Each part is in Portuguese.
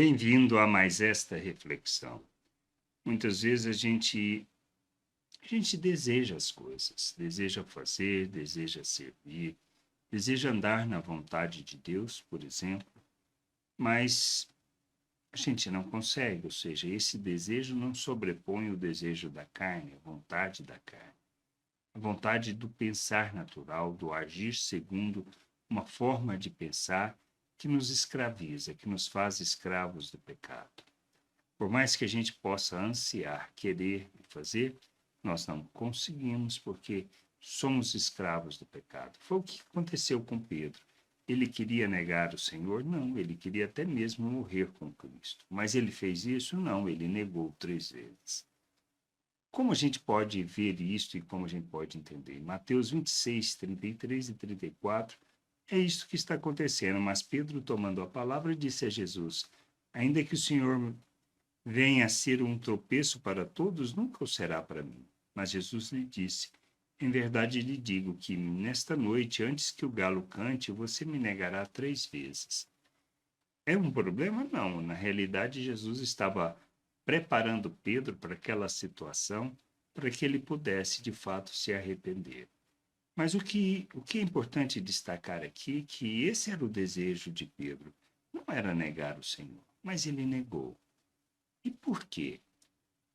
Bem-vindo a mais esta reflexão. Muitas vezes a gente deseja as coisas, deseja fazer, deseja servir, deseja andar na vontade de Deus, por exemplo, mas a gente não consegue, ou seja, esse desejo não sobrepõe o desejo da carne, a vontade da carne, a vontade do pensar natural, do agir segundo uma forma de pensar que nos escraviza, que nos faz escravos do pecado. Por mais que a gente possa ansiar, querer e fazer, nós não conseguimos porque somos escravos do pecado. Foi o que aconteceu com Pedro. Ele queria negar o Senhor? Não, ele queria até mesmo morrer com Cristo. Mas ele fez isso? Não, ele negou 3 vezes. Como a gente pode ver isto e como a gente pode entender? Em Mateus 26, 33 e 34, é isso que está acontecendo. Mas Pedro, tomando a palavra, disse a Jesus: Ainda que o Senhor venha a ser um tropeço para todos, nunca o será para mim. Mas Jesus lhe disse: Em verdade lhe digo que nesta noite, antes que o galo cante, você me negará 3 vezes. É um problema? Não. Na realidade, Jesus estava preparando Pedro para aquela situação, para que ele pudesse de fato se arrepender. Mas o que é importante destacar aqui é que esse era o desejo de Pedro. Não era negar o Senhor, mas ele negou. E por quê?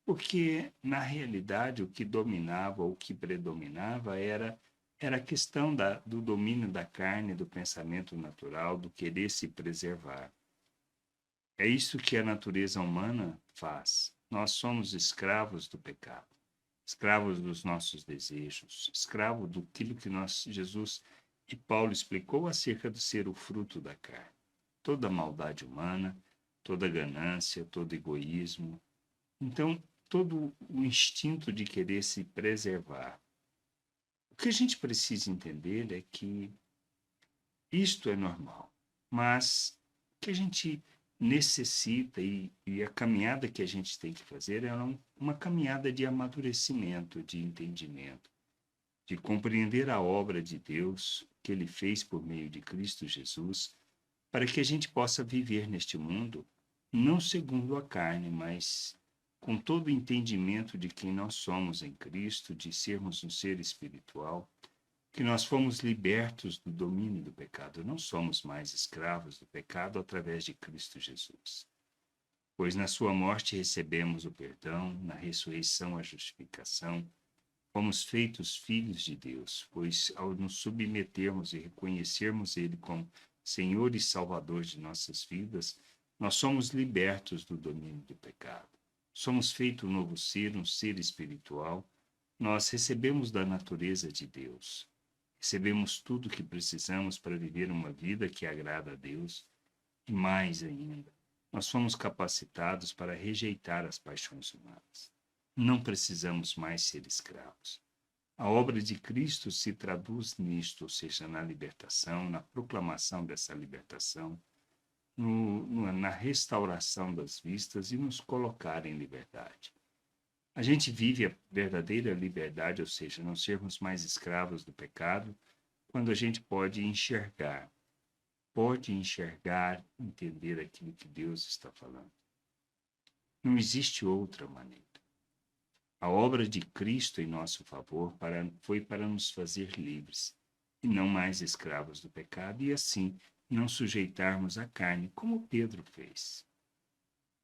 Porque, na realidade, o que dominava, o que predominava era a questão do domínio da carne, do pensamento natural, do querer se preservar. É isso que a natureza humana faz. Nós somos escravos do pecado, escravos dos nossos desejos, escravos Jesus e Paulo explicou acerca de ser o fruto da carne. Toda maldade humana, toda ganância, todo egoísmo. Então, todo o instinto de querer se preservar. O que a gente precisa entender é que isto é normal, mas o que a gente necessita e a caminhada que a gente tem que fazer é uma caminhada de amadurecimento, de entendimento, de compreender a obra de Deus que Ele fez por meio de Cristo Jesus, para que a gente possa viver neste mundo não segundo a carne, mas com todo o entendimento de quem nós somos em Cristo, de sermos um ser espiritual, que nós fomos libertos do domínio do pecado, não somos mais escravos do pecado através de Cristo Jesus. Pois na sua morte recebemos o perdão, na ressurreição a justificação, fomos feitos filhos de Deus, pois ao nos submetermos e reconhecermos Ele como Senhor e Salvador de nossas vidas, nós somos libertos do domínio do pecado. Somos feito um novo ser, um ser espiritual. Nós recebemos da natureza de Deus. Recebemos tudo o que precisamos para viver uma vida que agrada a Deus e mais ainda, nós fomos capacitados para rejeitar as paixões humanas. Não precisamos mais ser escravos. A obra de Cristo se traduz nisto, ou seja, na libertação, na proclamação dessa libertação, na restauração das vistas e nos colocar em liberdade. A gente vive a verdadeira liberdade, ou seja, não sermos mais escravos do pecado, quando a gente pode enxergar, entender aquilo que Deus está falando. Não existe outra maneira. A obra de Cristo em nosso favor foi para nos fazer livres e não mais escravos do pecado e assim não sujeitarmos a carne, como Pedro fez.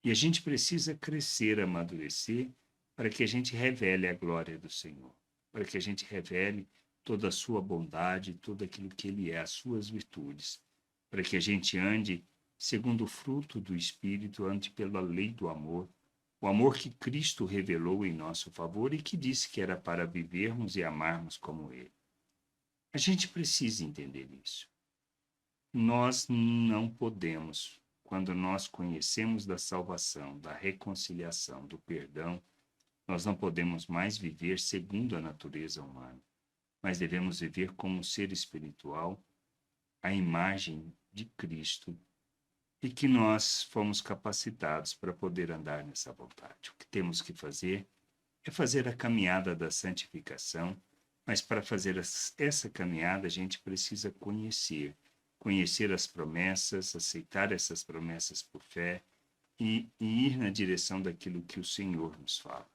E a gente precisa crescer, amadurecer, para que a gente revele a glória do Senhor, para que a gente revele toda a sua bondade, tudo aquilo que Ele é, as suas virtudes, para que a gente ande segundo o fruto do Espírito, ande pela lei do amor, o amor que Cristo revelou em nosso favor e que disse que era para vivermos e amarmos como Ele. A gente precisa entender isso. Nós não podemos, quando nós conhecemos da salvação, da reconciliação, do perdão, nós não podemos mais viver segundo a natureza humana, mas devemos viver como um ser espiritual, a imagem de Cristo, e que nós fomos capacitados para poder andar nessa vontade. O que temos que fazer é fazer a caminhada da santificação, mas para fazer essa caminhada a gente precisa conhecer as promessas, aceitar essas promessas por fé e ir na direção daquilo que o Senhor nos fala,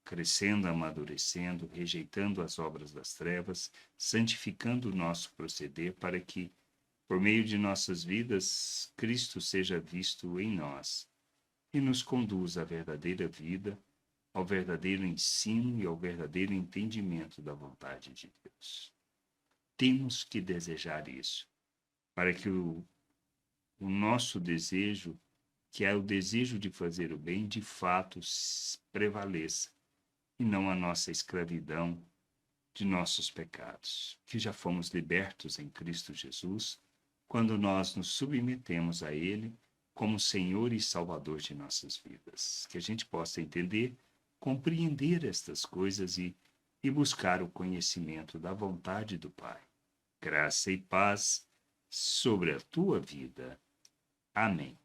crescendo, amadurecendo, rejeitando as obras das trevas, santificando o nosso proceder para que, por meio de nossas vidas, Cristo seja visto em nós e nos conduza à verdadeira vida, ao verdadeiro ensino e ao verdadeiro entendimento da vontade de Deus. Temos que desejar isso, para que o nosso desejo, que é o desejo de fazer o bem, de fato prevaleça, e não a nossa escravidão de nossos pecados, que já fomos libertos em Cristo Jesus, quando nós nos submetemos a Ele como Senhor e Salvador de nossas vidas. Que a gente possa entender, compreender estas coisas e buscar o conhecimento da vontade do Pai. Graça e paz sobre a tua vida. Amém.